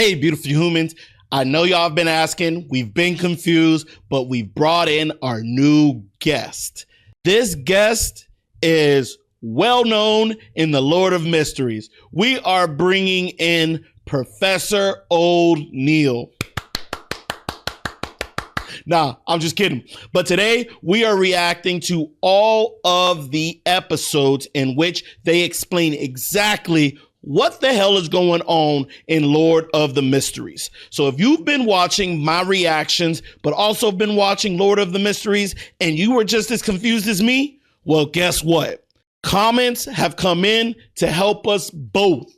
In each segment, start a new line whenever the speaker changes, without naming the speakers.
Hey, beautiful humans. I know y'all have been asking, we've been confused, but we've brought in our new guest. This guest is well known in the Lord of Mysteries. We are bringing in Professor O'Neill. Nah, I'm just kidding. But today we are reacting to all of the episodes in which they explain exactly what the hell is going on in Lord of the Mysteries. So if you've been watching my reactions, but also been watching Lord of the Mysteries, and you were just as confused as me, well, guess what? Comments have come in to help us both,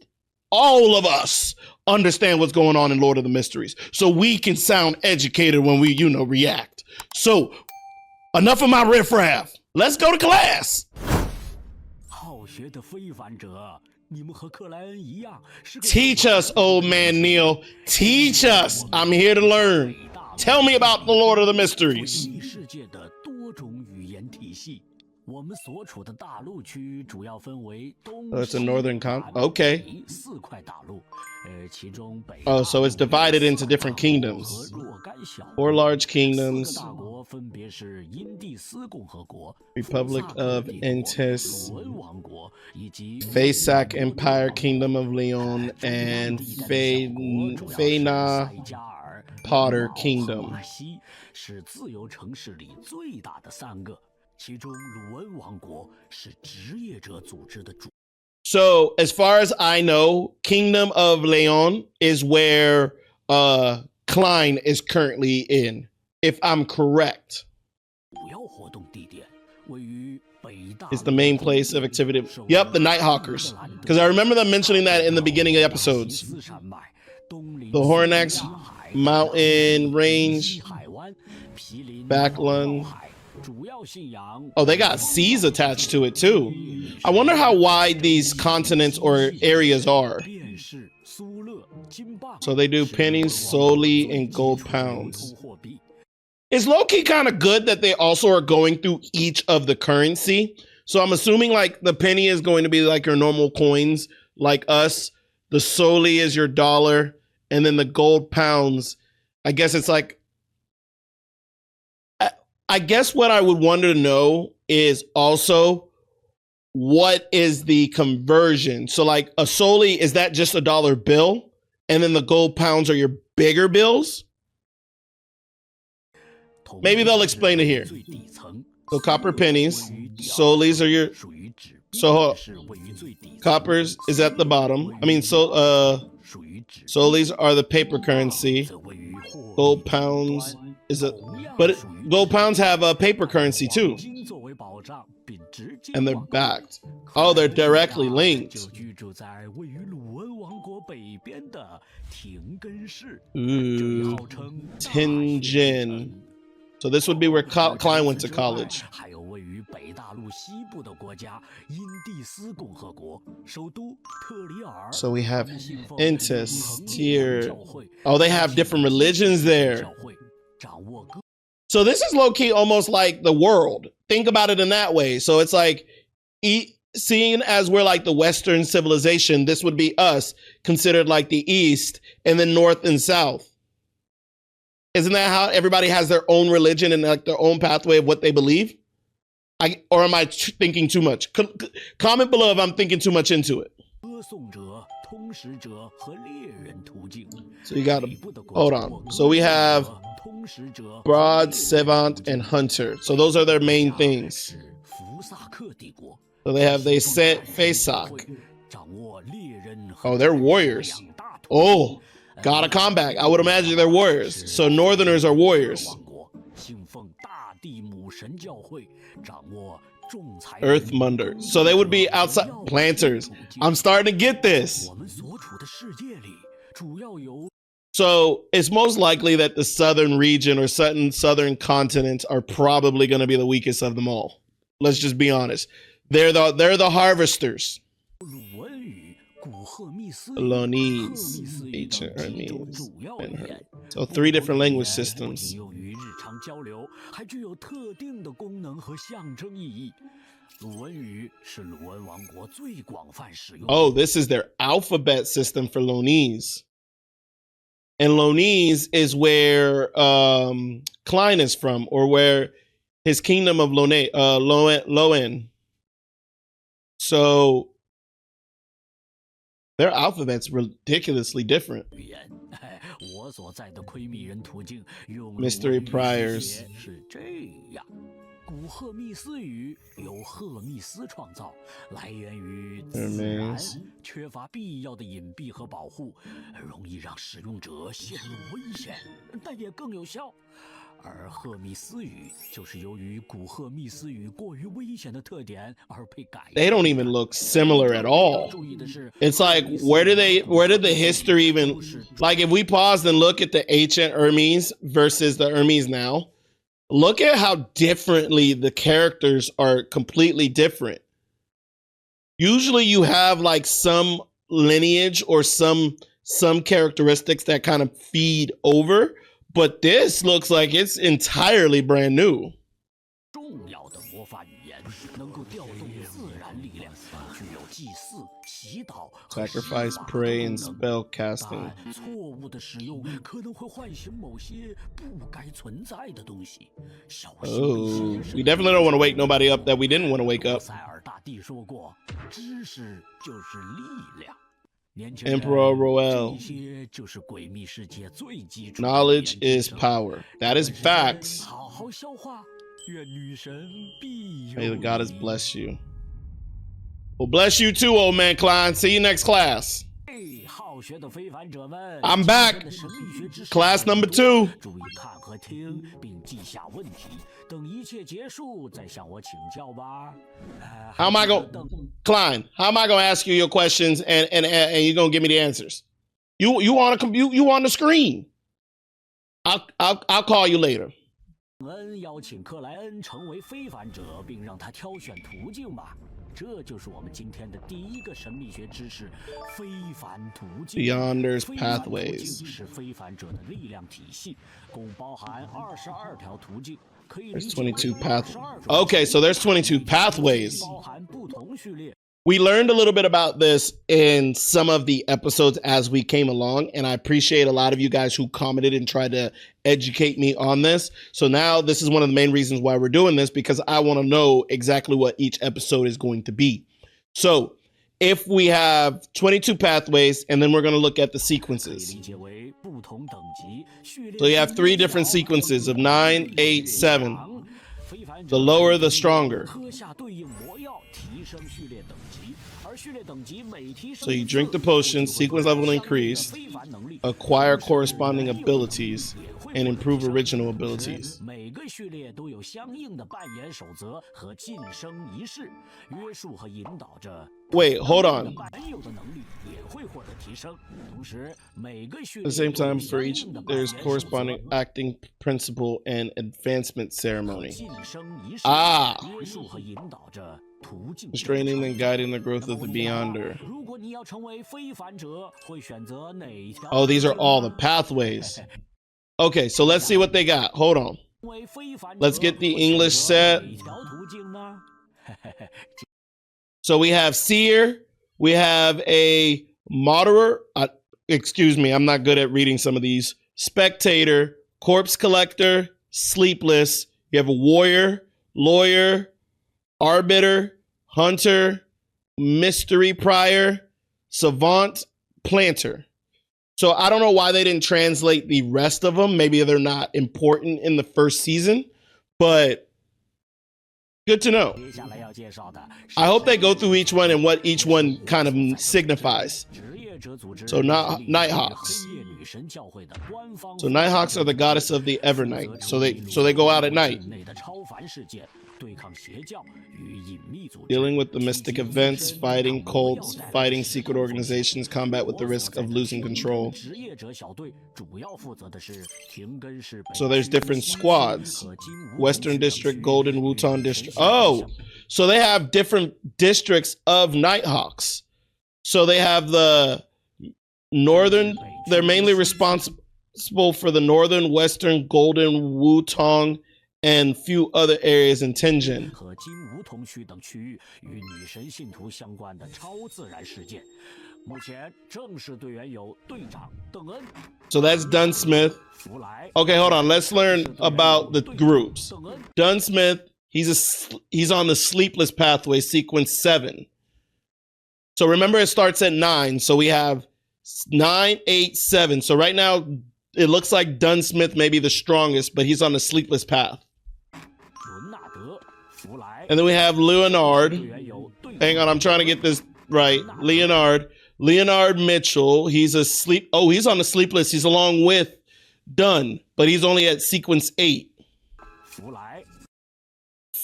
all of us, understand what's going on in Lord of the Mysteries, so we can sound educated when we, react. So enough of my riffraff. Let's go to class. Teach us, old man Neil. Teach us. I'm here to learn. Tell me about the Lord of the Mysteries. Oh, it's a northern okay. Oh, so it's divided into different kingdoms. 4 large kingdoms. Republic of Entis, Faisak Empire, Kingdom of Leon, and Feina Potter Kingdom. So, as far as I know, Kingdom of Leon is where Klein is currently in, if I'm correct. It's the main place of activity. Yep, the Nighthawkers. Because I remember them mentioning that in the beginning of episodes. The Hornax Mountain Range, Backlund. Oh, they got seas attached to it too. I wonder how wide these continents or areas are. So they do pennies, solely, and gold pounds. It's low-key kind of good that they also are going through each of the currency. So I'm assuming like the penny is going to be like your normal coins like us. The solely is your dollar. And then the gold pounds, I guess it's like, I guess what I would want to know is also what is the conversion? So like a solely, is that just a dollar bill? And then the gold pounds are your bigger bills? Maybe they'll explain it here. So copper pennies, solis are your, so coppers is at the bottom. I mean, solis are the paper currency. Gold pounds is but gold pounds have a paper currency too. And they're backed. Oh, they're directly linked. Ooh, Tianjin. So this would be where Klein went to college. So we have Entis, Seer. Oh, they have different religions there. So this is low-key almost like the world. Think about it in that way. So it's like, seeing as we're like the Western civilization, this would be us, considered like the East, and then North and South. Isn't that how everybody has their own religion and like their own pathway of what they believe? Or am I thinking too much? Comment below if I'm thinking too much into it. So you got to, hold on. So we have Broad, Savant, and Hunter. So those are their main things. So they set Faisak. Oh, they're warriors. Oh, God of combat. I would imagine they're warriors. So Northerners are warriors. Earthmunder. So they would be outside planters. I'm starting to get this. So it's most likely that the southern region or southern continents are probably going to be the weakest of them all. Let's just be honest. They're the harvesters. Lonese, ancient Hermes, and her. So 3 different language systems. Oh, this is their alphabet system for Lonese. And Lonese is where Klein is from, or where his kingdom of Loen. So their alphabet's ridiculously different. Mystery priors.
古赫密斯语由赫密斯创造，来源于自
Hermes
然，缺乏必要的隐蔽和保护，容易让使用者陷入危险，但也更有效。而赫密斯语就是由于古赫密斯语过于危险的特点而被改。
They don't even look similar at all. It's like where did the history even, like if we pause and look at the ancient Hermes versus the Hermes now, look at how differently the characters are completely different. Usually you have like some lineage or some characteristics that kind of feed over, but this looks like it's entirely brand new.
重要的魔法语言能够调动自然力量，具有祭祀、祈祷、
Sacrifice, pray, and spell casting.
但错误的使用可能会唤醒某些不该存在的东西。小心
Oh, we definitely don't want to wake nobody up that we didn't want to wake up.
塞尔大帝说过，知识就是力量。 年轻人，
Emperor Roel.
这些就是诡秘世界最基础的
Knowledge
原
is
则
power. That is facts.
好好消化，愿女神庇佑
May the
你。
goddess bless you. Well, bless you too, old man Klein. See you next class.
嘿，好学的非凡者们
I'm back.
今天的神秘学知识
Class number 2.
注意看和听，并记下问题，等一切结束再向我请教吧。
How am I going, Klein? How am I going to ask you your questions and you're going to give me the answers? You on the screen. I'll call you later.
恩邀请克莱恩成为非凡者，并让他挑选途径吧。这就是我们今天的第一个神秘学知识——非凡途径。
Beyonders
非凡途径
pathways.
是非凡者的力量体系，共包含22条途径，可以
There's
理解为
22 path.
22种
Okay, so there's 22 pathways.
包含不同序列。
We learned a little bit about this in some of the episodes as we came along, and I appreciate a lot of you guys who commented and tried to educate me on this. So now this is one of the main reasons why we're doing this, because I want to know exactly what each episode is going to be. So if we have 22 pathways, and then we're going to look at the
可以
sequences.
理解为不同等级序列。
So you have 3 different sequences of 9, 8, 7.
非凡者
The lower, the stronger.
喝下对应魔药，提升序列等级，而序列等级每提升
So you
一次
drink the potion,
就会
sequence
得到
level
相应的
increased,
非凡能力
acquire corresponding abilities, and improve original abilities.
每个序列都有相应的扮演守则和晋升仪式，约束和引导着。
Wait, hold on.
本有的能力也会获得提升，同时每个序
At
列
the same
都有
time, for
相
each,
应的扮演
there's
守则
corresponding acting principle and advancement
和
ceremony.
晋升仪式，
Ah.
约束和引导着途径。
Restraining and guiding the growth of the Beyonder.
如果你要成为非凡者，会选择哪一条？
Oh, these are all the pathways. Okay, so let's see what they got. Hold on.
成为非凡者
Let's get the
会选
English
择
set.
哪一条途径呢？
So we have Seer. We have a Moderer. Excuse me, I'm not good at reading some of these. Spectator, Corpse Collector, Sleepless. You have a Warrior, Lawyer, Arbiter, Hunter, Mystery Prior, Savant, Planter. So I don't know why they didn't translate the rest of them. Maybe they're not important in the first season, but good to know.
接下来要介绍的是
I hope they go through each one and what each one kind of signifies.
职业者组织
So not
是
Nighthawks.
黑夜女神教会的官方
So Nighthawks are the goddess of the Evernight. So they go out at night,
内的超凡事件，对抗邪教与隐秘组织
dealing with the mystic events, fighting cults, fighting secret organizations, combat with the risk of losing control.
职业者小队主要负责的是停根市北
So there's
区
different
西区
squads.
和金梧桐
Western
区等
District,
区
Golden
对
Wutan
神
District.
像
Oh,
影响
so they have different districts of Nighthawks. So they have the northern, they're mainly responsible for the northern, western, Golden, Wutong, and few other areas in Tenjin.
和金梧桐区等区域与女神信徒相关的超自然事件。目前正式队员有队长邓恩。
So that's Dunsmith. Okay, hold on. Let's learn about the groups. Dunsmith, he's on the Sleepless pathway, sequence 7. So remember, it starts at 9. So we have 9, 8, 7. So right now, it looks like Dunsmith may be the strongest, but he's on the Sleepless path. And then we have Leonard. Hang on, I'm trying to get this right. Leonard Mitchell. He's he's on the Sleepless. He's along with Dunn, but he's only at sequence 8.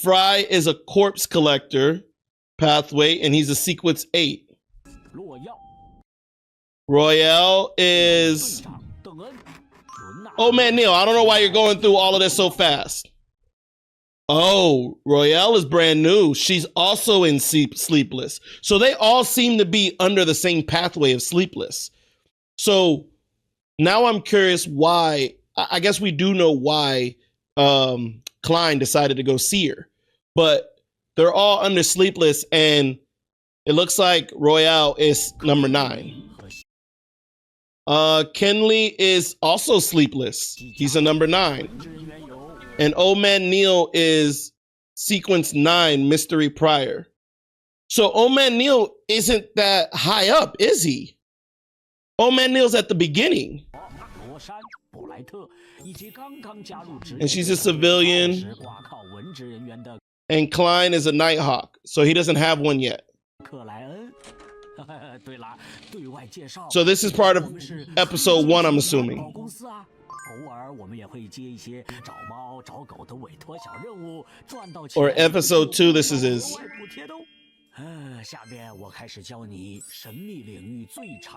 Fry is a corpse collector pathway, and he's a sequence 8. Royale is... Oh man, Neil, I don't know why you're going through all of this so fast. Oh, Royale is brand new. She's also in Sleepless. So they all seem to be under the same pathway of Sleepless. So now I'm curious why. I guess we do know why Klein decided to go Seer. But they're all under Sleepless, and it looks like Royale is number 9. Kenley is also Sleepless. He's a number 9. And Old Man Neil is sequence 9, Mystery Prior. So Old Man Neil isn't that high up, is he? Old Man Neil's at the beginning. And she's a civilian. And Klein is a Nighthawk, so he doesn't have one yet. So this is part of episode 1, I'm assuming. Or episode 2, this is his.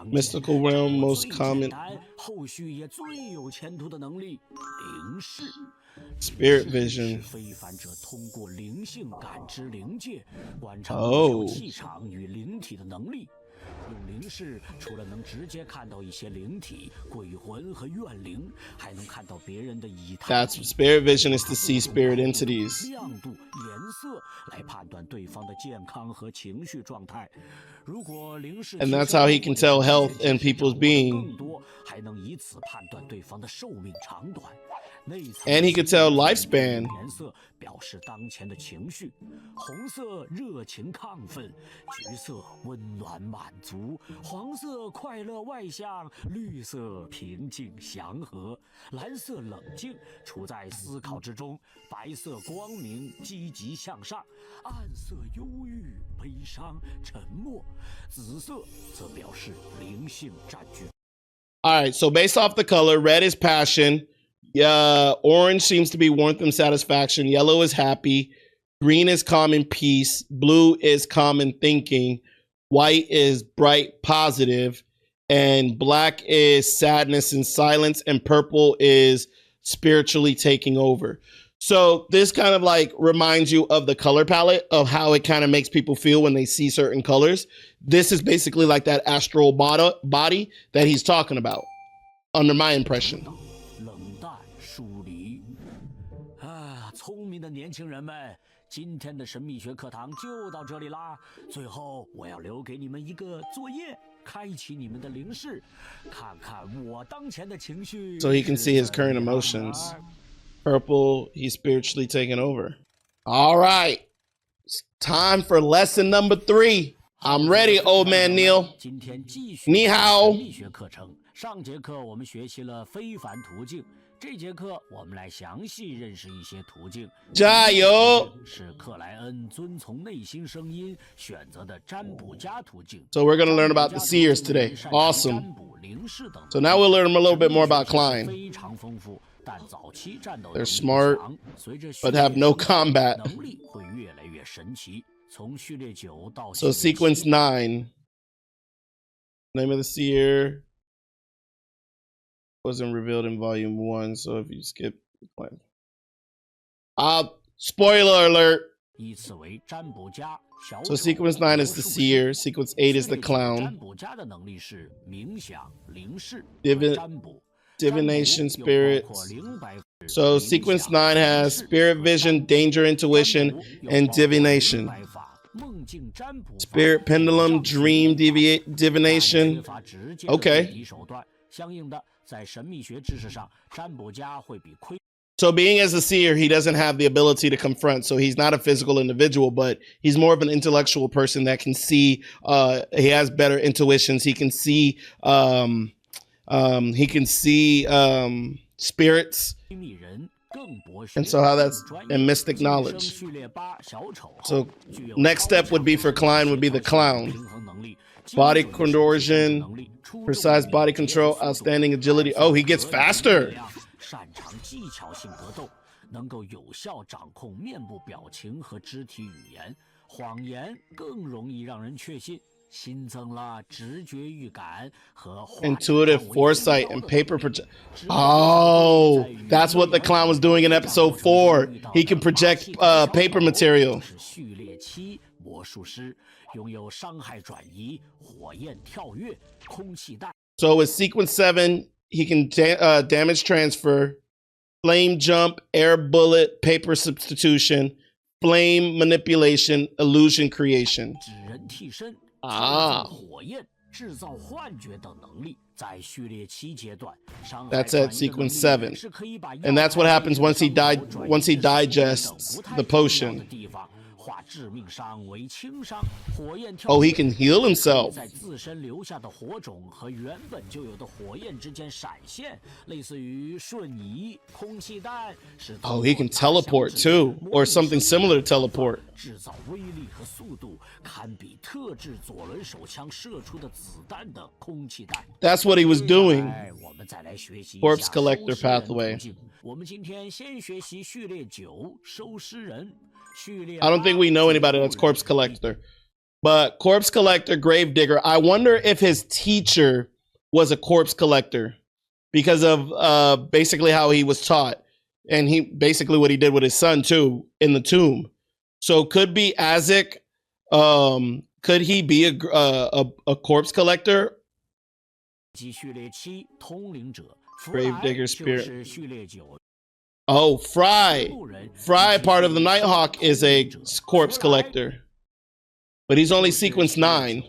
Mystical realm, most common. Spirit vision. Oh. That's what spirit vision is, to see spirit entities. And that's how he can tell health and people's being. And he could tell lifespan. All right, so based off the color, red is passion. Orange seems to be warmth and satisfaction. Yellow is happy. Green is calm and peace. Blue is calm and thinking. White is bright, positive. And black is sadness and silence. And purple is spiritually taking over. So this kind of like reminds you of the color palette, of how it kind of makes people feel when they see certain colors. This is basically like that astral body that he's talking about, under my impression. 聪明的年轻人们，今天的神秘学课堂就到这里啦。最后，我要留给你们一个作业，开启你们的灵视，看看我当前的情绪。So he can see his current emotions. Purple, he's spiritually taken over. All right, it's time for lesson number 3. I'm ready, Old Man Neil. 今天继续你好。神秘学课程。上节课我们学习了非凡途径。 这节课我们来详细认识一些途径。加油！是克莱恩遵从内心声音选择的占卜家途径。So we're going to learn about the Seers today. Awesome. So now we'll learn a little bit more about Klein. They're smart, but have no combat. So sequence 9. Name of the Seer wasn't revealed in volume 1, so if you skip the plan. Spoiler alert. So sequence 9 is the Seer, sequence 8 is the Clown. Divination, spirits. So sequence 9 has spirit vision, danger intuition, and divination. Spirit pendulum, dream divination. Okay. So being as a seer, he doesn't have the ability to confront. So he's not a physical individual, but he's more of an intellectual person that can see. He has better intuitions. He can see. He can see spirits. And so how that's in mystic knowledge. So next step would be for Klein would be the clown. Body contortion, precise body control, outstanding agility. Oh, he gets faster. Intuitive foresight and paper project. Oh, that's what the clown was doing in episode 4. He can project paper material. So with sequence 7, he can damage transfer, flame jump, air bullet, paper substitution, flame manipulation, illusion creation. That's at sequence 7. And that's what happens once he digests the potion. Oh, he can heal himself. Oh, he can teleport too, or something similar to teleport. That's what he was doing. Corpse collector pathway. I don't think we know anybody that's corpse collector. But corpse collector, grave digger. I wonder if his teacher was a corpse collector because of basically how he was taught. And he basically what he did with his son too in the tomb. So could be Isaac. Could he be a corpse collector? Grave digger spirit. Oh, Fry. Fry, part of the Nighthawk, is a corpse collector. But he's only sequence 9.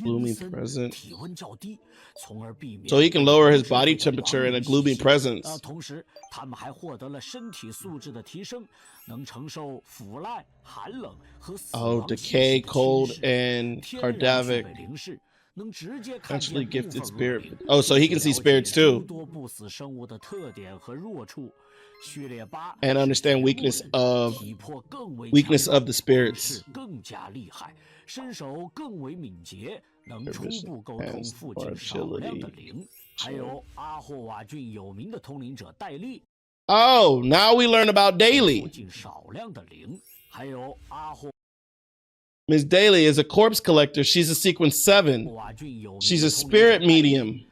Gloomy present. So he can lower his body temperature in a gloomy presence. Oh, decay, cold, and Cardavic. Actually gifted spirit. Oh, so he can see spirits too. And understand weakness of the spirits. Oh, now we learn about Daly. Miss Daly is a corpse collector. She's a sequence 7. She's a spirit medium.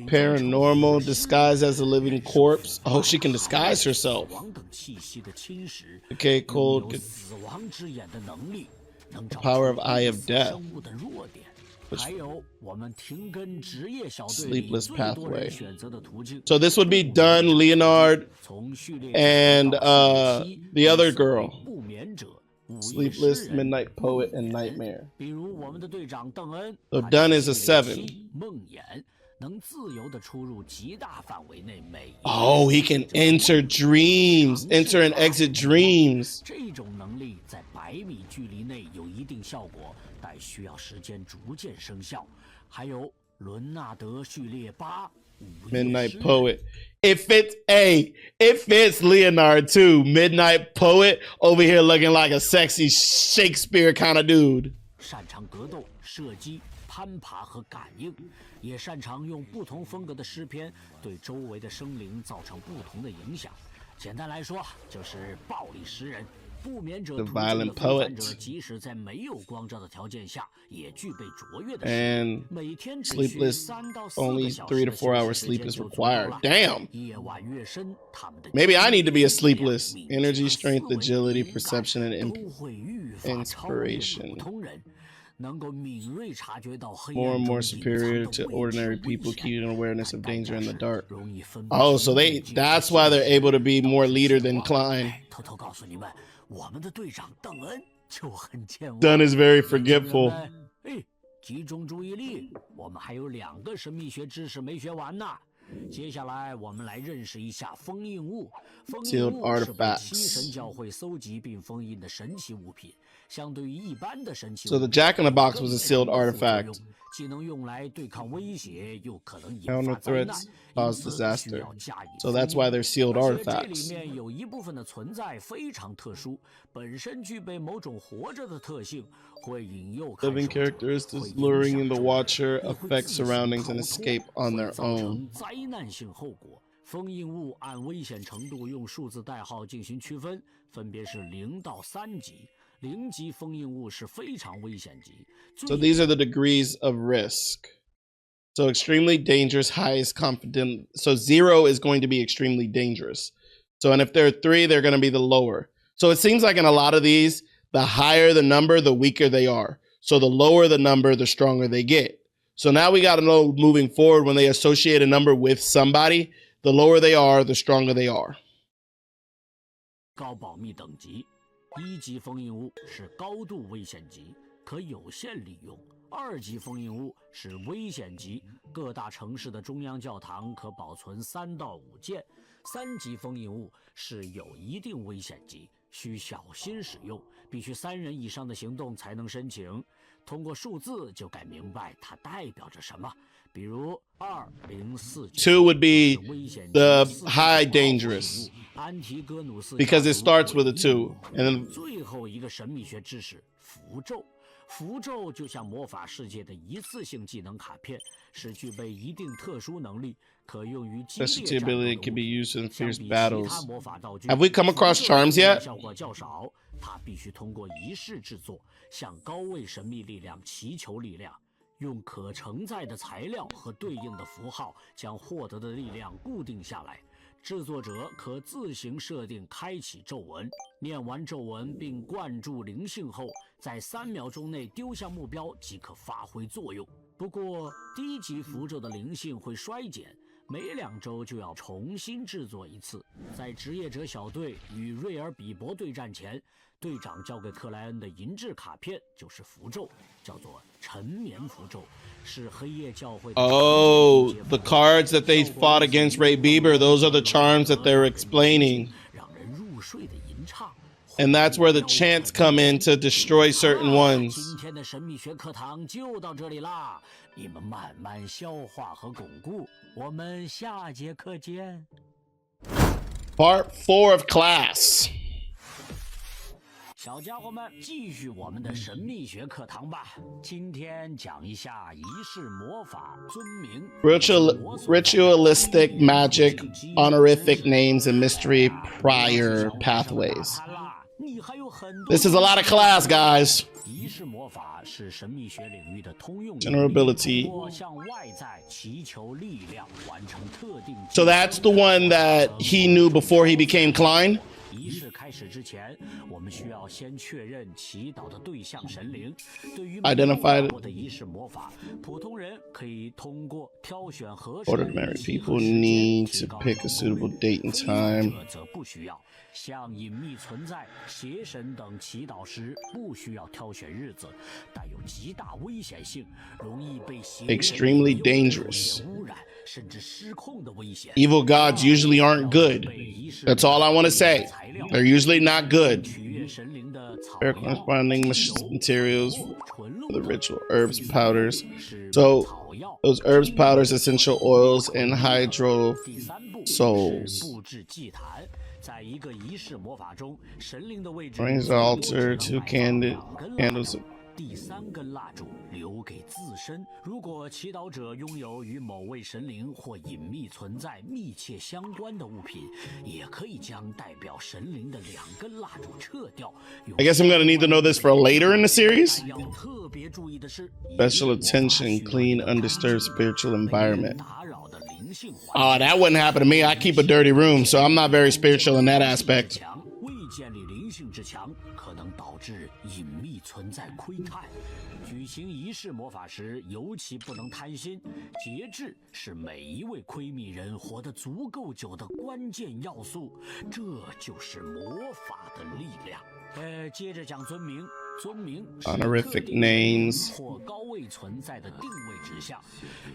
Paranormal, disguised as a living corpse. Oh, she can disguise herself. Okay, cold. The power of Eye of Death. Sleepless pathway. So this would be Dunn, Leonard, and the other girl. Sleepless, Midnight Poet, and Nightmare. So Dunn is a 7. Oh, he can enter dreams, enter and exit dreams. Midnight Poet. It fits Leonard too. Midnight Poet over here looking like a sexy Shakespeare kind of dude. The violent poet. And sleepless, only 3 to 4 hours sleep is required. Damn. Maybe I need to be a sleepless. Energy, strength, agility, perception, and inspiration. More and more superior to ordinary people, keen awareness of danger in the dark. Oh, so that's why they're able to be more leader than Klein. Dunn is very forgetful.
集中注意力，我们还有2个神秘学知识没学完呢。接下来我们来认识一下封印物。封印物是被七神教会搜集并封印的神奇物品，相对于一般的神奇物品。
So the Jack in the Box was a sealed artifact.
既能用来对抗威胁，又可能引
Counter
发灾难，
threats cause
因此
disaster.
需要加以
So that's why they're sealed
而且这
artifacts.
里面有一部分的存在非常特殊，本身具备某种活着的特性，会引诱看守者，
Living characteristics luring in the watcher, affect surroundings, and escape on their
造
own.
成灾难性后果。封印物按危险程度用数字代号进行区分，分别是0到3级。0级封印物是非常危险级。
So these are the degrees of risk. So extremely dangerous, highest confident. So 0 is going to be extremely dangerous. So, and if there are 3, they're going to be the lower. So it seems like in a lot of these, the higher the number, the weaker they are. So the lower the number, the stronger they get. So now we got to know moving forward, when they associate a number with somebody, the lower they are, the stronger they are.
高保密等级，1级封印物是高度危险级，可有限利用。 2级封印物是危险级，各大城市的中央教堂可保存3到5件。3级封印物是有一定危险级，需小心使用，必须3人以上的行动才能申请。通过数字就该明白它代表着什么，比如204。
2 would be the high dangerous, because it starts with a 2, and then
最后一个神秘学知识符咒。 符咒就像魔法世界的一次性技能卡片，是具备一定特殊能力，可用于激烈战斗的物品。相比其他魔法道具，
Have we come across charms yet?
效果较少，它必须通过仪式制作，向高位神秘力量祈求力量，用可承载的材料和对应的符号将获得的力量固定下来。 制作者可自行设定开启咒文，念完咒文并灌注灵性后，在3秒钟内丢向目标即可发挥作用。不过，低级符咒的灵性会衰减，每2周就要重新制作一次。在职业者小队与瑞尔比伯对战前，队长交给克莱恩的银质卡片就是符咒，叫做沉眠符咒。
Oh, the cards that they fought against Ray Bieber, those are the charms that they're explaining. And that's where the chants come in to destroy certain ones. Part 4 of class.
小家伙们，继续我们的神秘学课堂吧。今天讲一下仪式魔法尊名
ritualistic magic, honorific names, and mystery prior pathways. This is a lot of class, guys.
仪式魔法是神秘学领域的通用
General ability.
向外在祈求力量，完成特定。
So that's the one that he knew before he became Klein.
仪式开始之前，我们需要先确认祈祷的对象神灵。对于没有掌握的仪式魔法，普通人可以通过挑选合适的
Ordinary people need to pick a suitable date and time.
则不需要。像隐秘存在、邪神等祈祷时，不需要挑选日子，带有极大危险性，容易被邪神
Extremely dangerous.
污染，甚至失控的危险。
Evil gods usually aren't good. That's all I want to say. They're usually not good. Fair corresponding materials for the ritual. Herbs, powders. So those herbs, powders, essential oils, and hydro souls. Brings the altar, 2 candles.
第3根蜡烛留给自身。如果祈祷者拥有与某位神灵或隐秘存在密切相关的物品，也可以将代表神灵的2根蜡烛撤掉。
I guess I'm gonna need to know this for later in the series.
要特别注意的是
Special attention, clean, undisturbed spiritual environment.
打扰的灵性环境。
Oh, that wouldn't happen to me. I keep a dirty room, so I'm not very spiritual in that aspect.
未建立灵性之墙，可能导致隐秘存在窥探。举行仪式魔法时，尤其不能贪心。节制是每一位窥秘人活得足够久的关键要素，这就是魔法的力量。接着讲尊名。尊名
Honorific names
或高位存在的定位指向，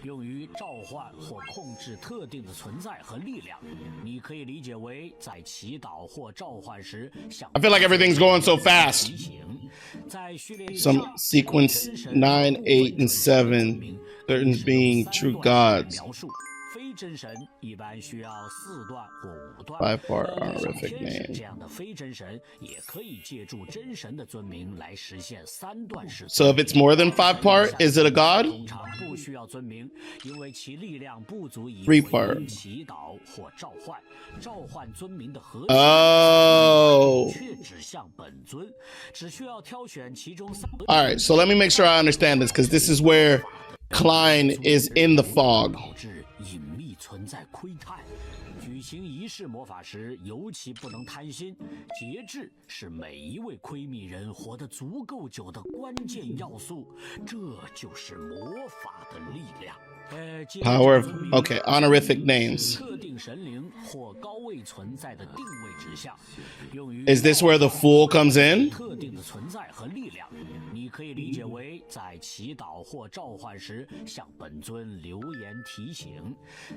用于召唤或控制特定的存在和力量。你可以理解为在祈祷或召唤时向
I feel like everything's going so fast.
提醒。在序列
Some sequence 9, 8, and 7, certain being true gods.
描述非真神一般需要4段或5段。
5-part honorific
天使
name.
这样的非真神也可以借助真神的尊名来实现3段式。
So if it's more than 5-part, is it a god?
通常不需要尊名，因为其力量不足以
3-part
回应祈祷或召唤。召唤尊名的核心
Oh.
却指向本尊，只需要挑选其中3。
All right, so let me make sure I understand this, because this is where Klein is in the fog.
导致隐秘存在窥探。举行仪式魔法时，尤其不能贪心。节制是每一位窥秘人活得足够久的关键要素，这就是魔法的力量。
Power of, okay, honorific names.
特定神灵或高位存在的定位指向，用于
Is this where the fool comes in?
特定的存在和力量。你可以理解为在祈祷或召唤时向本尊留言提醒。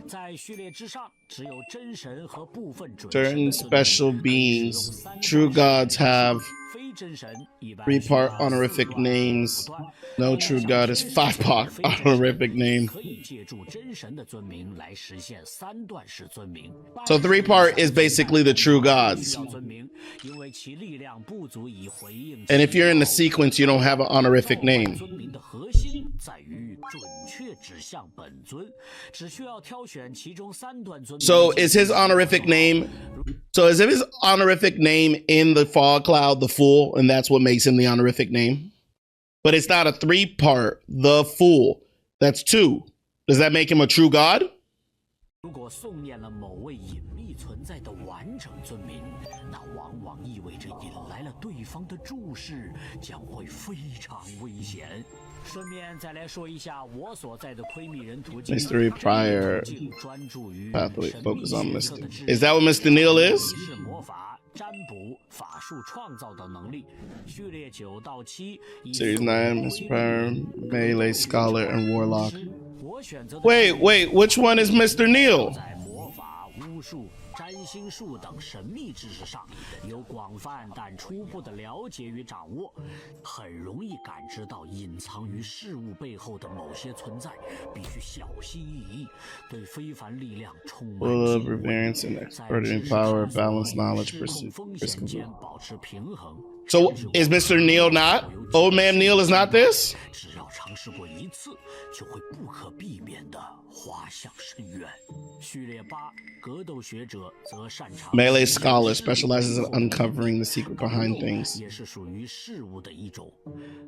在序列之上，只有真神和部分准神
Certain
的尊名
special beings, true gods have
非真神一般
3-part
需要
honorific
4段
names.
5段
No true god is 5-part honorific name.
可以借助真神的尊名来实现3段式尊名。
So 3-part is basically the true
需
gods.
要尊名，因为其力量不足以回应。
And if you're in the sequence, you don't have an honorific name.
尊名的核心在于准确指向本尊，只需要挑选其中3段尊名。
So is his honorific name? So is his honorific name in the fog cloud the fool, and that's what makes him the honorific name? But it's not a 3-part, the fool. That's 2. Does that make him a true god?
如果诵念了某位隐秘存在的完整尊名，那往往意味着引来了对方的注视，将会非常危险。顺便再来说一下我所在的窥秘人途径
Mystery prior
专注于
pathway
神秘
focus on
学科的
Mr.
知
Is that what Mr. Neil is?
是魔法、占卜、法术创造的能力。序列9到7
Series 9, Mr. Prior, Melee Scholar, and Warlock.
我选择的
Wait, which one is Mr. Neil?
在魔法、巫术、占星术等神秘知识上有广泛但初步的了解与掌握，很容易感知到隐藏于事物背后的某些存在，必须小心翼翼，对非凡力量充满
Full of
敬畏，
reverence and
在
expert
知
in
识
power,
探索
balance, knowledge,
失控
pursuit,
风险
risk.
间保持平衡。
So is Mr. Neil not? Old man Neil is not this?
只要尝试过一次，就会不可避免地滑向深渊。序列8，格斗学者则擅长
Melee Scholar specializes in uncovering the secret behind things.
也是属于事物的一种。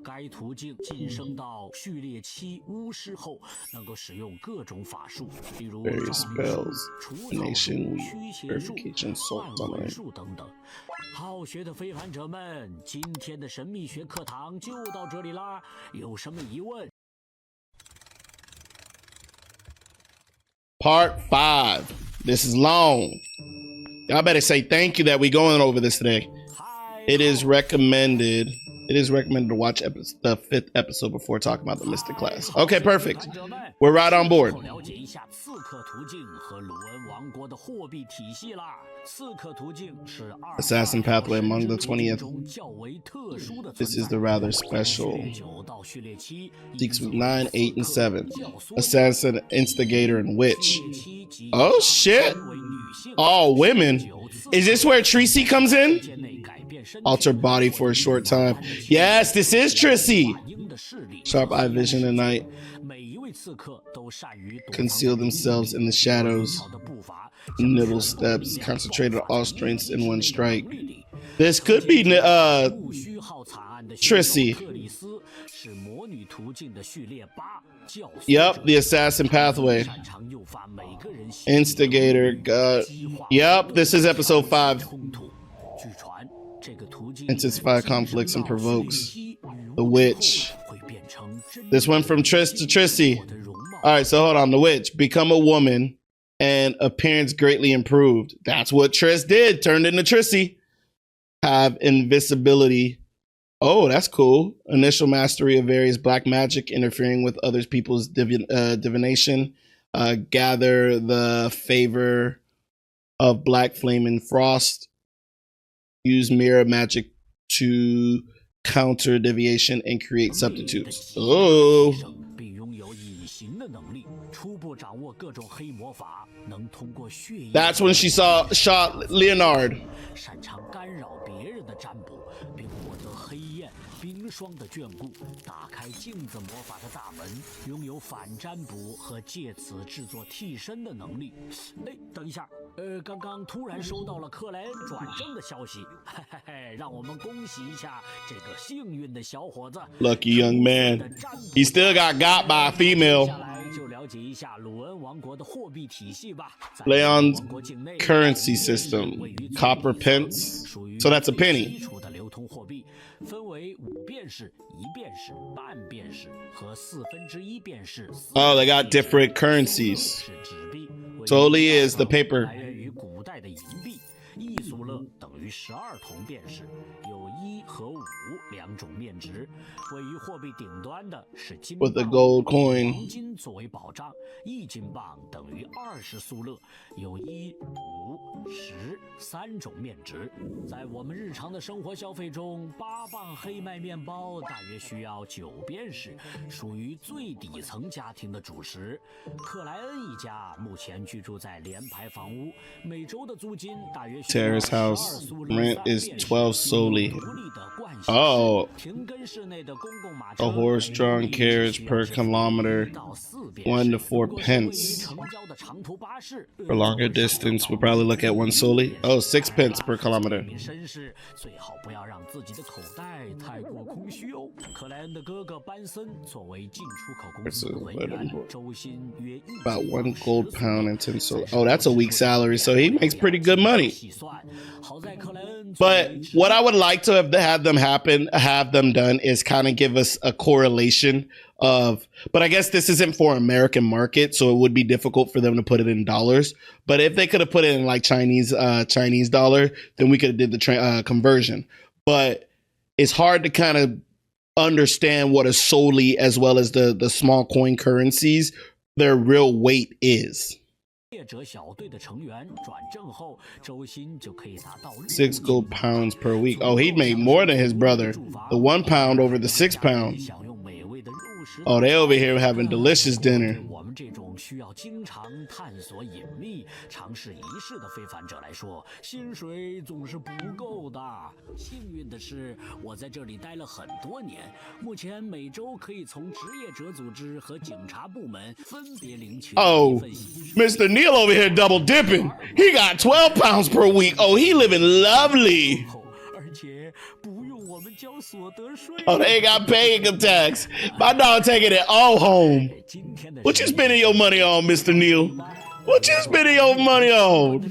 该途径晋升到序列7巫师后，能够使用各种法术，例如
Various
照明术
spells,
除草术、
divination,
驱邪术、
verification, soul
幻
summoning.
魂术等等。好学的非凡者们，今天的神秘学课堂就到这里啦。有什么疑问？
Part 5. This is long. Y'all better say thank you that we going over this today. It is recommended. It is recommended to watch the 5th episode before talking about the Mystic class. Okay, perfect. We're right on board.
了解一下刺客途径和鲁恩王国的货币体系啦。刺客途径是
Assassin pathway among the 20th.
中较为特殊的存
This
在
is the rather special.
9到序列7
Seeks with 9, 8, and 7. Assassin, instigator, and witch. Oh shit! All women. Is this where Tracy comes in? alter body for a short time. Yes, this is Trissy. Sharp eye vision at night. Conceal themselves in the shadows. Nibble steps. Concentrated all strengths in one strike. This could be Trissy. Yep, the assassin pathway. Instigator. God. Yep, this is episode 5. Intensify conflicts and provokes. The witch. This went from Triss to Trissy. All right, so hold on. The witch. Become a woman and appearance greatly improved. That's what Triss did. Turned into Trissy. Have invisibility. Oh, that's cool. Initial mastery of various black magic, interfering with other people's divination. Gather the favor of black flame and frost. Use mirror magic to counter deviation and create substitutes. Oh. That's when she shot Leonard. 冰霜的眷顾，打开镜子魔法的大门，拥有反占卜和借此制作替身的能力。哎，等一下，刚刚突然收到了克莱恩转正的消息，嘿嘿嘿，让我们恭喜一下这个幸运的小伙子。Lucky young man, he still got by a female. 下来就了解一下鲁恩王国的货币体系吧。Leon's currency system, copper pence, so that's a penny. 分为5便士、1便士、半便士和1/4便士。Oh, they got different currencies. Solely is the paper. 来源于古代的银币，一苏勒等于12铜便士，有1和5两种面值。位于货币顶端的是金棒， with a gold coin. 黄金作为保障，1金棒等于20苏勒，有1、5、10 3种面值。在我们日常的生活消费中，8磅黑麦面包大约需要9便士，属于最底层家庭的主食。克莱恩一家目前居住在联排房屋，每周的租金大约需要12苏勒。Rent is 12 solely. Oh. A horse-drawn carriage per kilometer, 1 to 4 pence. For longer distance, we'll probably look at 1 solely. Oh, 6 pence per kilometer. About 1 gold pound and 10 solely. Oh, that's a week's salary, so he makes pretty good money. But what I would like to have them done is kind of give us a correlation of, but I guess this isn't for American market, so it would be difficult for them to put it in dollars. But if they could have put it in like Chinese dollar, then we could have did the conversion. But it's hard to kind of understand what a solely as well as the small coin currencies, their real weight is. 6 gold pounds per week. Oh, he'd make more than his brother. The 1 pound over the 6 pound. Oh, they over here having delicious dinner. 这种需要经常探索隐秘、尝试仪式的非凡者来说，薪水总是不够的。幸运的是，我在这里待了很多年，目前每周可以从职业者组织和警察部门分别领取。Oh, Mr. Neil over here double dipping. He got 12 pounds per week. Oh, he living lovely. Oh, they ain't got pay income tax. My dog taking it all home. What you spending your money on, Mr. Neil? What you spending your money on?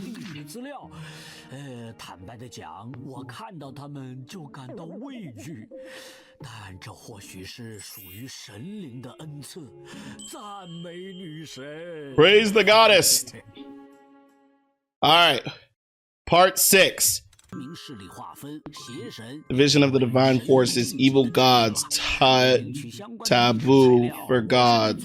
坦白的讲，我看到他们就感到畏惧，但这或许是属于神灵的恩赐。赞美女神。Praise the goddess. All right, part 6. The vision of the divine forces, evil gods, taboo for gods.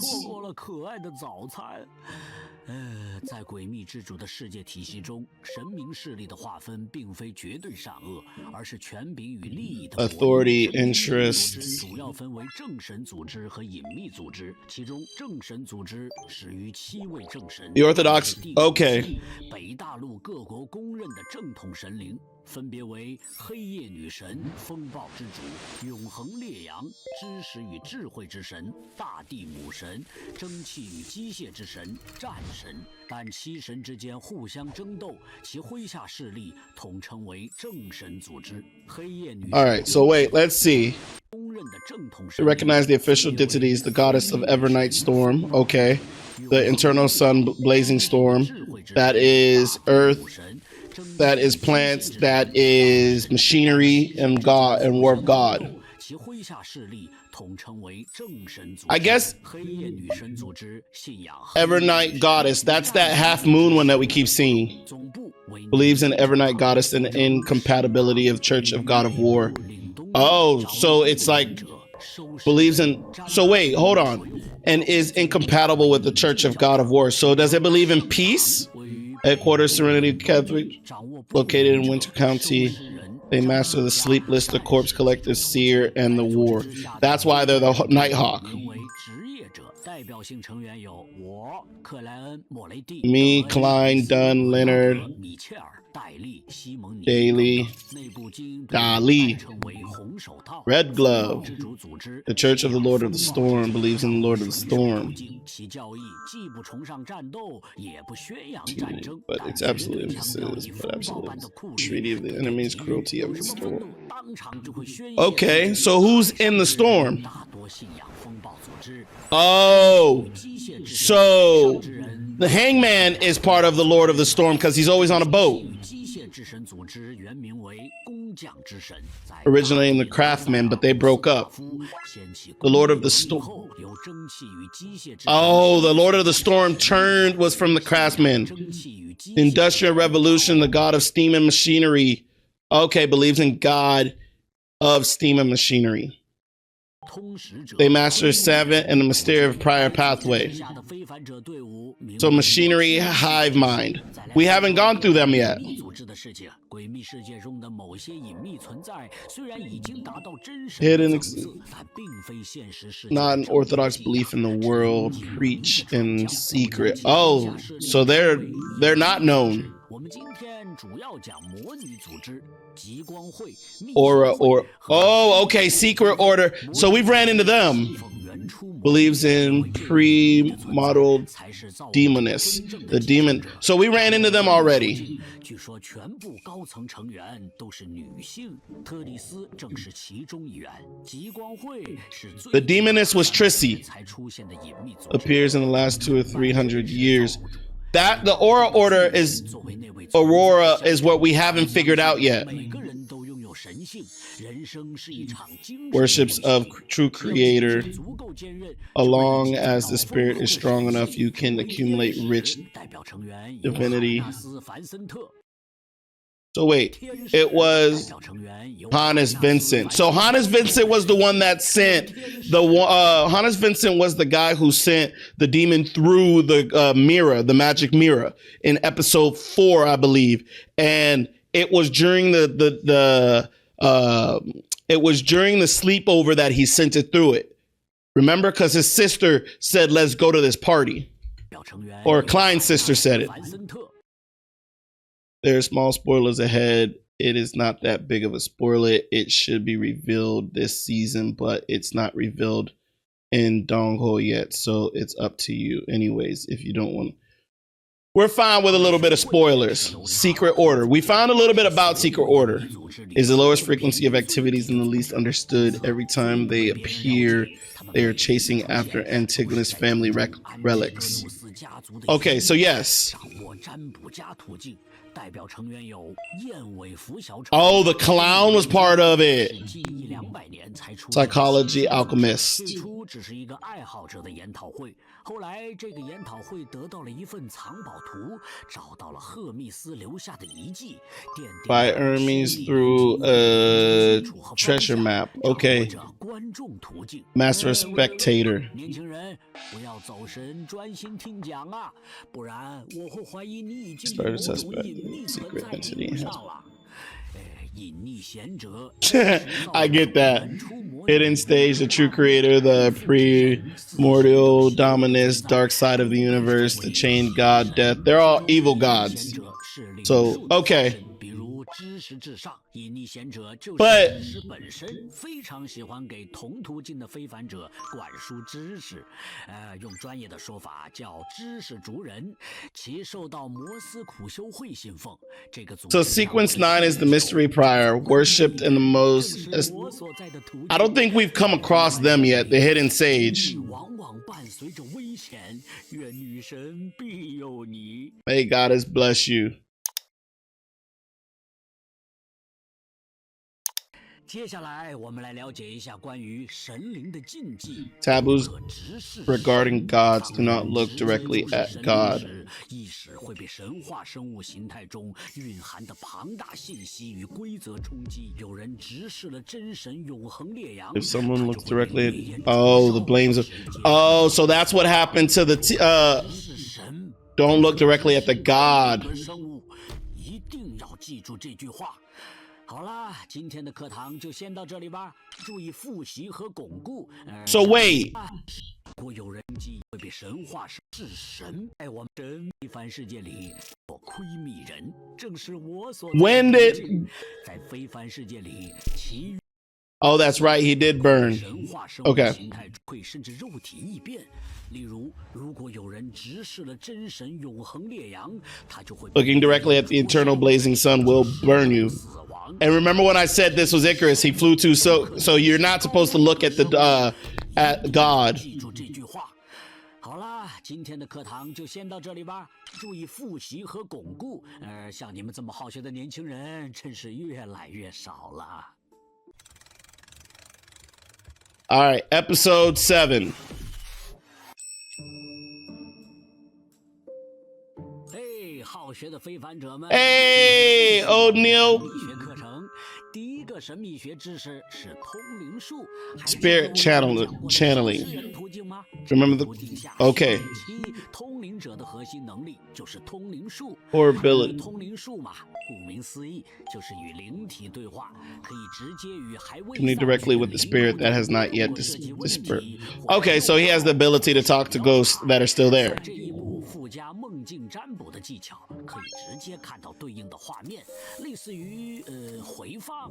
在诡秘之主的世界体系中，神明势力的划分并非绝对善恶，而是权柄与利益的 authority interests 主要分为正神组织和隐秘组织，其中正神组织始于7位正神。The Orthodox, okay. 北大陆各国公认的正统神灵。
分别为黑夜女神、风暴之主、永恒烈阳、知识与智慧之神、大地母神、蒸汽与机械之神、战神。但七神之间互相争斗，其麾下势力统称为正神组织。黑夜女神。
All right, so wait, let's see. To recognize the official deities, the goddess of Evernight Storm, okay. The internal sun blazing storm, that is earth, that is plants, that is machinery, and God and war of God. I guess Evernight goddess, that's that half moon one that we keep seeing. Believes in Evernight goddess and incompatibility of Church of God of War. Oh, so it's like believes in, so wait, hold on, and is incompatible with the Church of God of War. So does it believe in peace? Headquarters Serenity Catholic, located in Winter County. They master the Sleepless, the Corpse Collectors, Seer, and the War. That's why they're the Nighthawk. Me, Klein, Dunn, Leonard, Daly, Dali, Red Glove. The Church of the Lord of the Storm believes in the Lord of the Storm. But it's absolute emphasis, but absolute treaty of the enemy's cruelty of the storm. Okay, so who's in the storm? Oh, so the Hangman is part of the Lord of the Storm because he's always on a boat. Originally in the Craftsmen, but they broke up. The Lord of the Storm. Oh, the Lord of the Storm was from the Craftsmen. Industrial Revolution, the god of steam and machinery. Okay, believes in God of steam and machinery. They master seven and the mysterious of prior pathway. So machinery, hive mind. We haven't gone through them yet. Hidden, not an orthodox belief in the world, preach in secret. Oh, so they're not known. Oh, okay, secret order. So we've ran into them. Believes in pre-modeled demonists. The demon. So we ran into them already. The demoness was Trissy. Appears in the last 200 or 300 years. That the Aura Order is Aurora is what we haven't figured out yet. Worships of true creator. Along as the spirit is strong enough, you can accumulate rich divinity. So wait, it was Hannes Vincent. So Hannes Vincent was the one that sent the Hannes Vincent was the guy who sent the demon through the mirror, the magic mirror, in episode 4, I believe. And it was during the sleepover that he sent it through it. Remember, because his sister said, "Let's go to this party," or Klein's sister said it. There are small spoilers ahead. It is not that big of a spoiler. It should be revealed this season, but it's not revealed in Dongho yet. So it's up to you. Anyways, if you don't want to. We're fine with a little bit of spoilers. Secret Order. We found a little bit about Secret Order. Is the lowest frequency of activities and the least understood. Every time they appear, they are chasing after Antigonus family relics. Okay, so yes. Oh, the clown was part of it. Psychology alchemist. By Hermes through a treasure map. Okay. Master of Spectator. Started suspect. Secret entity. I get that. Hidden stage, the true creator, the primordial dominus, dark side of the universe, the chained god, death. They're all evil gods. So, okay.
知识至上，隐匿贤者就是
But-
知识本身，非常喜欢给同途径的非凡者灌输知识。用专业的说法叫知识族人，其受到摩斯苦修会信奉。这个组织
So sequence 9 is the mystery prior, worshipped in the most. I don't think we've come across them yet, the hidden sage.
往往伴随着危险，愿女神庇佑你。
May Goddess bless you.
接下来，我们来了解一下关于神灵的禁忌。
Taboos regarding gods do not look directly at God.
意识会被神话生物形态中蕴含的庞大信息与规则冲击。有人直视了真神永恒烈阳。
If someone looks directly at, the blames of, so that's what happened to the, don't look directly at the God.
生物一定要记住这句话。 好啦，今天的课堂就先到这里吧。注意复习和巩固。
So wait.
如果有人记会被神化是神，在我们神非凡世界里做窥秘人，正是我所
When did-
在非凡世界里，其余
Oh, that's right. He did burn.
神化生物
Okay.
形态会甚至肉体异变。例如，如果有人直视了真神永恒烈阳，他就会
Looking directly at the eternal blazing sun will burn you.
死亡。
And remember when I said this was Icarus, he flew too, so you're not supposed to look at the, at God.
记住这句话。好啦，今天的课堂就先到这里吧。注意复习和巩固。像你们这么好学的年轻人，真是越来越少了。
All right, episode 7.
嘿，好学的非凡者们。
Hey, O'Neal.
神秘学课程，第一个神秘学知识是通灵术。
Spirit channeling.
途径吗？
Remember the-
途径下
Okay.
七通灵者的核心能力就是通灵术。
Or ability.
通灵术嘛，顾名思义，就是与灵体对话，可以直接与还未
Communicate directly with the spirit that has not yet dispersed. Okay, so he has the ability to talk to ghosts that are still there.
这一步附加梦境占卜的技巧，可以直接看到对应的画面，类似于回放。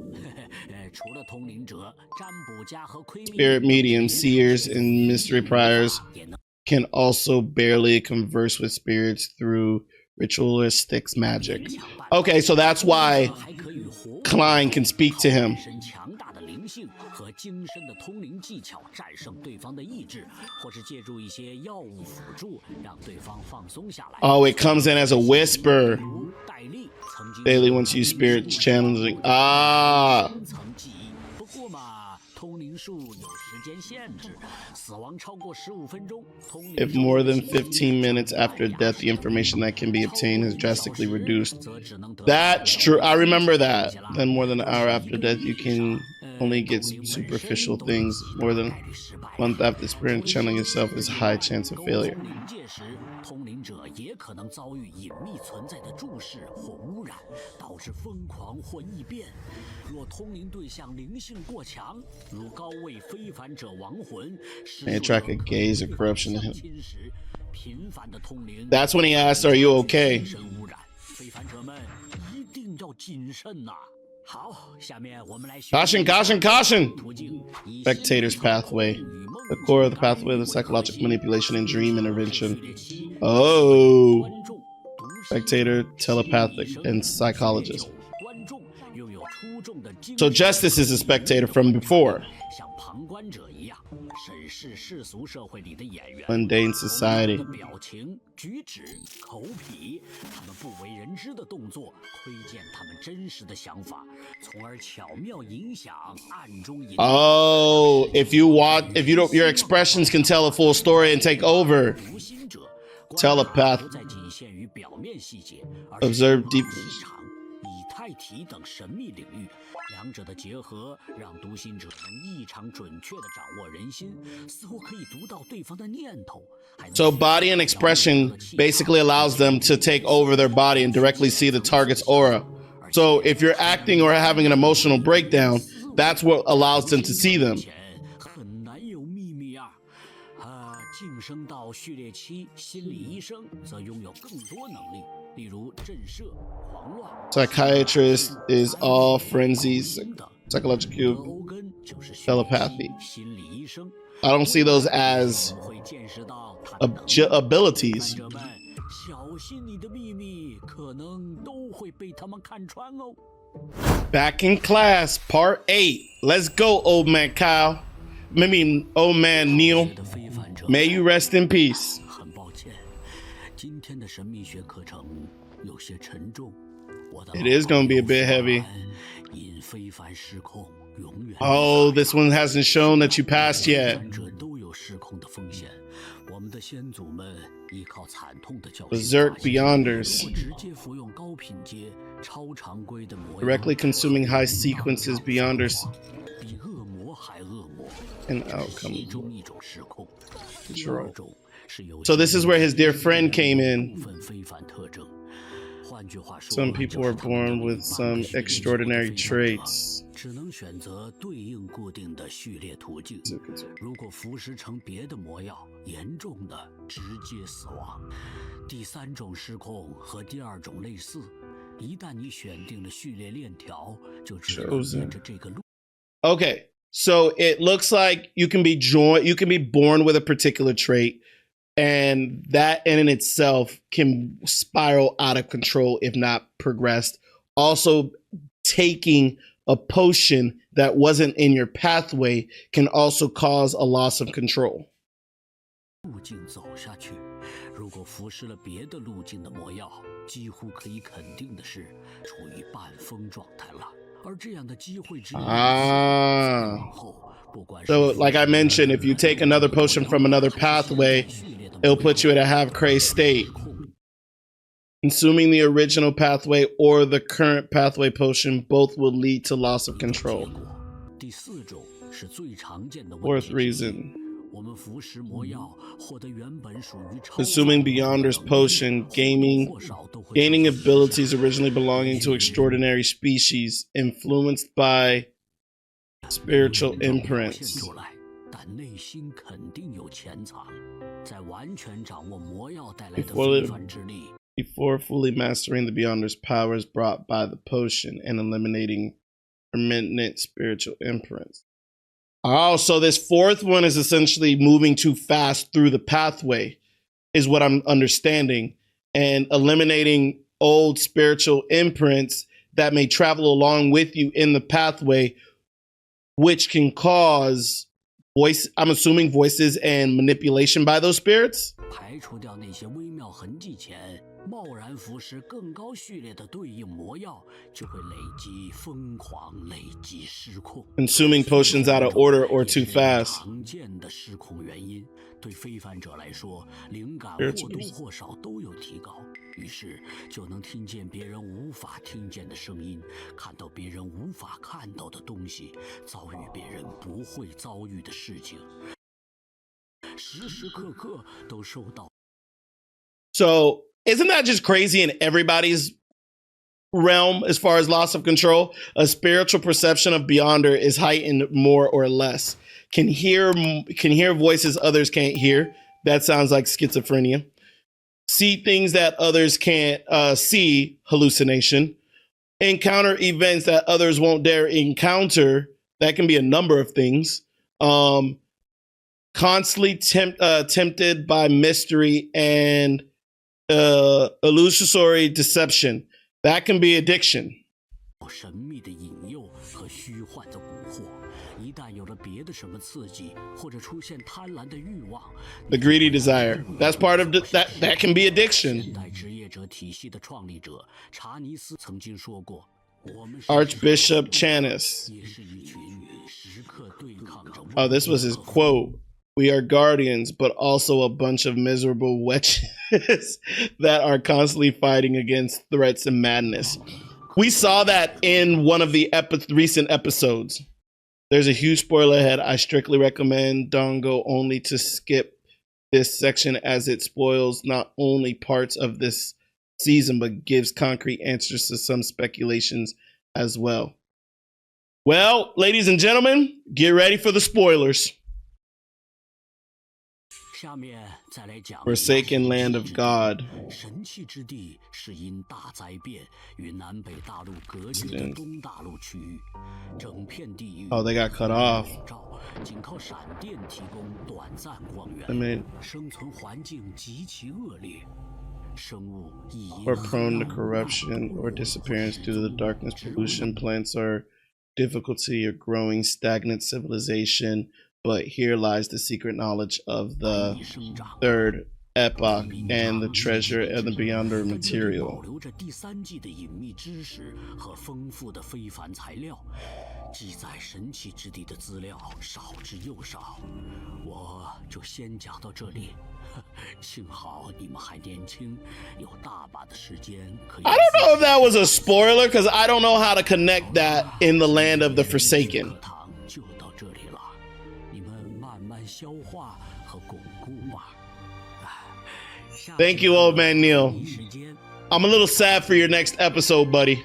除了通灵者、占卜家和窥秘
Spirit mediums, seers, and mystery priors
也能
can also barely converse with spirits through ritualistic magic. Okay, so that's why
还可以活
Klein can speak to him.
本身强大的灵性和精深的通灵技巧战胜对方的意志，或是借助一些药物辅助，让对方放松下来。
Oh, it comes in as a whisper.
如戴笠曾经
Daily once you spirit channeling. Ah.
深层记忆。不过嘛，通灵术有时间限制，死亡超过15分钟，通灵
If more than 15 minutes after death, the information that can be obtained is drastically reduced.
则只能得
That's true. I remember that. Then more than an hour after death, you can only get superficial things. More than a month after spirit channeling itself is a high chance of failure.
通灵界时，通灵者也可能遭遇隐秘存在的注视或污染，导致疯狂或异变。若通灵对象灵性过强，如高位非凡者亡魂，
May attract a gaze or corruption to him.
侵蚀，频繁的通灵
That's when he asked, "Are you okay?"
精神污染，非凡者们一定要谨慎呐、好，下面我们来学
Caution, caution, caution!
途径以
Spectator's pathway. The core of the pathway of the psychological manipulation and dream intervention. Oh.
观众、读者
Spectator, telepathic, and psychologist.
观众拥有出众的精
So Justice is a spectator from before.
像旁观者一样审视世俗社会里的演员
Mundane society.
他们的表情、举止、口癖，他们不为人知的动作，窥见他们真实的想法，从而巧妙影响、暗中引导。
Oh, if you don't, your expressions can tell a full story and take over.
读心者
Telepath
不再仅限于表面细节，而
Observe
是
deep-
气场、以太体等神秘领域，两者的结合让读心者能异常准确地掌握人心，似乎可以读到对方的念头。还能
So body and expression basically allows them to take over their body and directly see the target's aura. So if you're acting or having an emotional breakdown, that's what allows them to see them.
很难有秘密啊！晋升到序列7，心理医生则拥有更多能力，例如震慑、狂乱。
Psychiatrist is all frenzies, psychological
欧根就是
telepathy.
心理医生。
I don't see those as
会见识到他
abilities.
者们小心你的秘密，可能都会被他们看穿哦。
Back in class, part 8. Let's go, old man Kyle. I mean, old man Neil. May you rest in peace.
很抱歉，今天的神秘学课程有些沉重。
It is going to be a bit heavy.
因非凡失控，永远。
Oh, this one hasn't shown that you passed yet.
者都有失控的风险。我们的先祖们依靠惨痛的教训，
Berserk Beyonders.
如果直接服用高品阶、超常规的魔药，
Directly consuming high sequences Beyonders
比恶魔还恶魔。
and outcome.
其中一种失控，
Control.
第二种是有
So this is where his dear friend came in.
部分非凡特征。换句话说，
Some people are born with some extraordinary traits.
只能选择对应固定的序列途径。如果服食成别的魔药，严重的直接死亡。第三种失控和第二种类似，一旦你选定了序列链条，就只能沿着这个路。
Okay, so it looks like you can be born with a particular trait, and that in itself can spiral out of control if not progressed. Also, taking a potion that wasn't in your pathway can also cause a loss of control.
路径走下去，如果服食了别的路径的魔药，几乎可以肯定的是处于半疯状态了。而这样的机会只有
So, like I mentioned, if you take another potion from another pathway, it'll put you in a half-crazed state. Consuming the original pathway or the current pathway potion both will lead to loss of control.
第四种是最常见的问
Fourth
题。
reason,
我们服食魔药，获得原本属于超
consuming Beyonder's potion, gaining abilities originally belonging to extraordinary species, influenced by spiritual imprints.
出来，但内心肯定有潜藏。在完全掌握魔药带来的非凡之力。
Before fully mastering the Beyonder's powers brought by the potion and eliminating permanent spiritual imprints. Oh, so this fourth one is essentially moving too fast through the pathway, is what I'm understanding, and eliminating old spiritual imprints that may travel along with you in the pathway, which can cause I'm assuming voices and manipulation by those spirits.
排除掉那些微妙痕迹前，贸然服食更高序列的对应魔药，就会累积疯狂，累积失控。
Consuming potions out of order or too fast.
常见的失控原因，对非凡者来说，灵感或多或少都有提高，于是就能听见别人无法听见的声音，看到别人无法看到的东西，遭遇别人不会遭遇的事情。 时时刻刻都受到。
So isn't that just crazy in everybody's realm as far as loss of control? A spiritual perception of Beyonder is heightened more or less. Can hear voices others can't hear. That sounds like schizophrenia. See things that others can't see, hallucination. Encounter events that others won't dare encounter. That can be a number of things. Constantly tempted by mystery and illusory deception. That can be addiction.
神秘的引诱和虚幻的蛊惑，一旦有了别的什么刺激，或者出现贪婪的欲望
The greedy desire. That's part of that can be addiction.
现代职业者体系的创立者查尼斯曾经说过：“我们是
Archbishop Chanis.
也是一群时刻对抗着。”
Oh, this was his quote. We are guardians, but also a bunch of miserable wretches that are constantly fighting against threats and madness. We saw that in one of the recent episodes. There's a huge spoiler ahead. I strictly recommend Dongo only to skip this section as it spoils not only parts of this season, but gives concrete answers to some speculations as well. Well, ladies and gentlemen, get ready for the spoilers. Forsaken land of God.
神器之地是因大灾变与南北大陆隔绝的东大陆区域，整片地域
Oh, they got cut off.
仅靠闪电提供短暂光源， 生存环境极其恶劣。
Or prone to corruption or disappearance due to the darkness, pollution, plants are difficulty or growing stagnant civilization. But here lies the secret knowledge of the third epoch and the treasure of the beyond material. 记载神奇之地的资料少之又少，我就先讲到这里。幸好你们还年轻，有大把的时间可以。I don't know if that was a spoiler, because I don't know how to connect that in the land of the Forsaken. 就到这里了，你们慢慢消化和巩固吧。Thank you, old man Neil. I'm a little sad for your next episode, buddy.